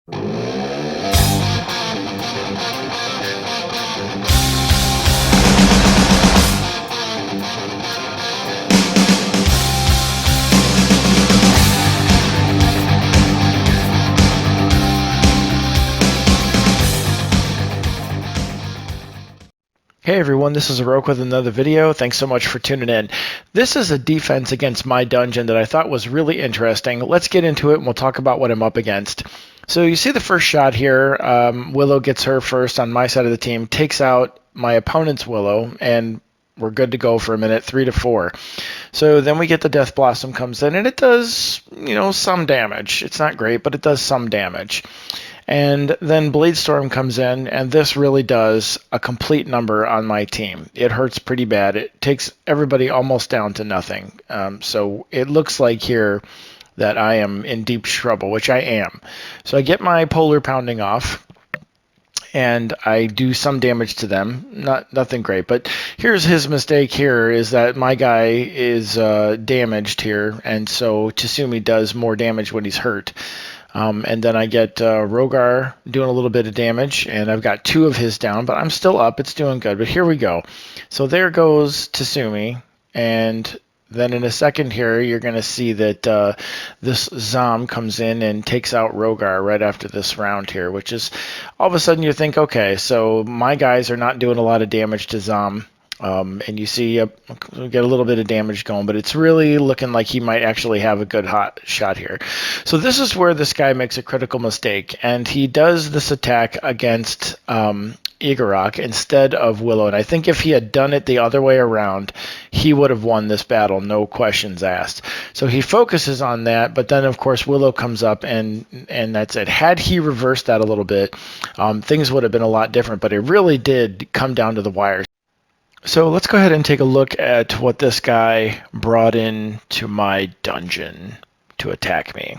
Hey everyone, this is Aeroica with another video. Thanks so much for tuning in. This is a defense against my dungeon that I thought was really interesting. Let's get into it and we'll talk about what I'm up against. So you see the first shot here. Willow gets her first on my side of the team, takes out my opponent's Willow, and we're good to go for a minute, 3-4. So then we get the Death Blossom comes in, and it does, some damage. It's not great, but it does some damage. And then Bladestorm comes in, and this really does a complete number on my team. It hurts pretty bad. It takes everybody almost down to nothing. So it looks like here that I am in deep trouble, which I am. So I get my Polar Pounding off, and I do some damage to them. Nothing great, but here's his mistake here is that my guy is damaged here, and so Tsumi does more damage when he's hurt. And then I get Rogar doing a little bit of damage, and I've got 2 of his down, but I'm still up. It's doing good, but here we go. So there goes Tsumi, and then in a second here, you're going to see that this Zom comes in and takes out Rogar right after this round here, which is all of a sudden you think, okay, so my guys are not doing a lot of damage to Zom. And you see we get a little bit of damage going, but it's really looking like he might actually have a good hot shot here. So this is where this guy makes a critical mistake, and he does this attack against Aeroica instead of Willow. And I think if he had done it the other way around, he would have won this battle, no questions asked. So he focuses on that, but then of course Willow comes up, and that's it. Had he reversed that a little bit, things would have been a lot different, but it really did come down to the wire. So let's go ahead and take a look at what this guy brought in to my dungeon to attack me.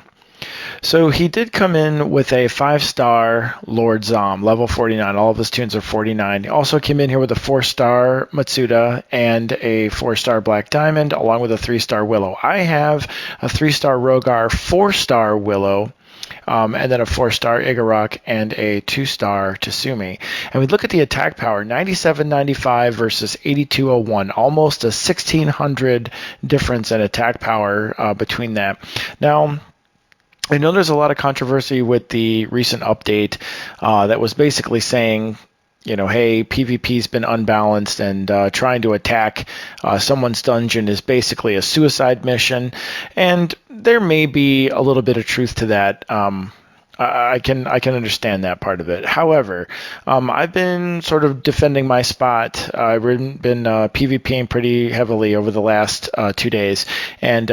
So he did come in with a 5-star Lord Zom, level 49. All of his tunes are 49. He also came in here with a 4-star Matsuda and a 4-star Black Diamond, along with a 3-star Willow. I have a 3-star Rogar, 4-star Willow, and then a 4-star Aeroica and a 2-star Tsumi. And we look at the attack power, 9795 versus 8201, almost a 1600 difference in attack power between that. Now, I know there's a lot of controversy with the recent update that was basically saying, hey, PvP's been unbalanced, and trying to attack someone's dungeon is basically a suicide mission. And there may be a little bit of truth to that. I can understand that part of it. However, I've been sort of defending my spot. I've been PvPing pretty heavily over the last 2 days, and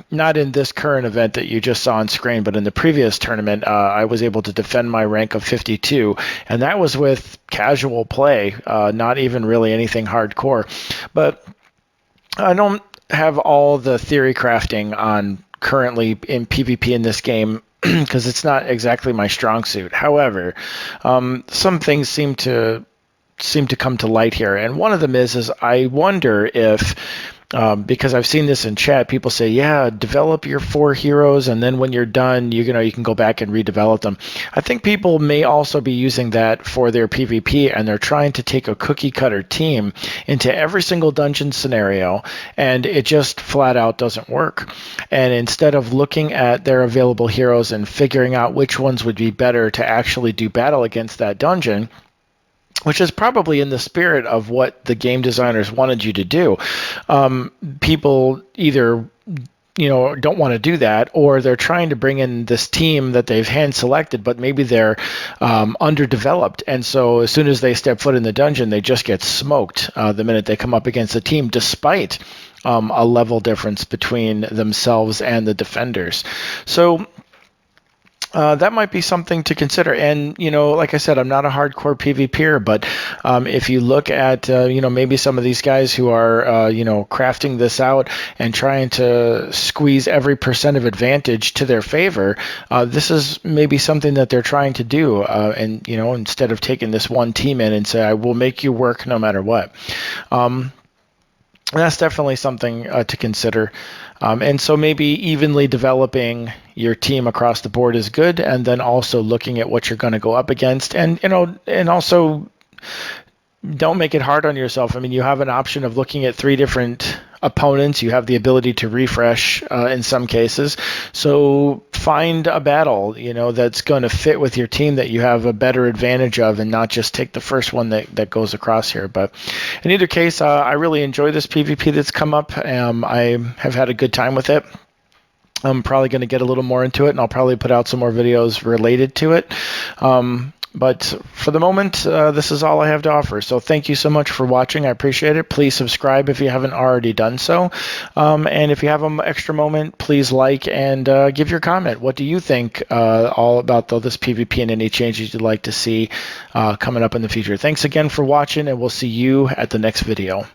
not in this current event that you just saw on screen, but in the previous tournament, I was able to defend my rank of 52, and that was with casual play, not even really anything hardcore. But I don't have all the theory crafting on currently in PvP in this game, because it's not exactly my strong suit. However, some things seem to come to light here, and one of them is I wonder if, because I've seen this in chat, people say, yeah, develop your 4 heroes, and then when you're done, you can go back and redevelop them. I think people may also be using that for their PvP, and they're trying to take a cookie cutter team into every single dungeon scenario, and it just flat out doesn't work. And instead of looking at their available heroes and figuring out which ones would be better to actually do battle against that dungeon, which is probably in the spirit of what the game designers wanted you to do, people either don't want to do that, or they're trying to bring in this team that they've hand selected, but maybe they're underdeveloped, and so as soon as they step foot in the dungeon, they just get smoked the minute they come up against a team, despite a level difference between themselves and the defenders. So that might be something to consider. And, like I said, I'm not a hardcore PvPer, but if you look at, maybe some of these guys who are, crafting this out and trying to squeeze every % of advantage to their favor, this is maybe something that they're trying to do. And, instead of taking this one team in and say, I will make you work no matter what. That's definitely something to consider. And so maybe evenly developing your team across the board is good, and then also looking at what you're going to go up against, and and also don't make it hard on yourself. I mean, you have an option of looking at three different opponents. You have the ability to refresh in some cases. So find a battle, that's going to fit with your team that you have a better advantage of, and not just take the first one that goes across here. But in either case, I really enjoy this PvP that's come up. I have had a good time with it. I'm probably going to get a little more into it, and I'll probably put out some more videos related to it. But for the moment, this is all I have to offer. So thank you so much for watching. I appreciate it. Please subscribe if you haven't already done so. And if you have an extra moment, please like and give your comment. What do you think all about this PvP and any changes you'd like to see coming up in the future? Thanks again for watching, and we'll see you at the next video.